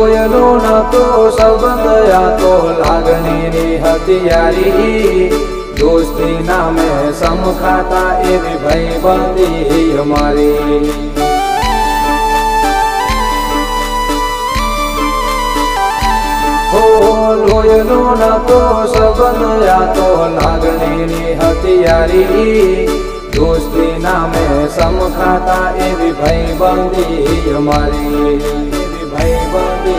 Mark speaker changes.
Speaker 1: લોયનો નતો સંબંધ આ તો લાગણીની હથિયારી દોસ્તી નામે સમખાતા એવી ભાઈબંધી અમારી લોયનો નતો સંબંધ આ તો લાગણીની હથિયારી દોસ્તી નામે સમખાતા એવી ભાઈબંધી અમારી એવી ભાઈબંધી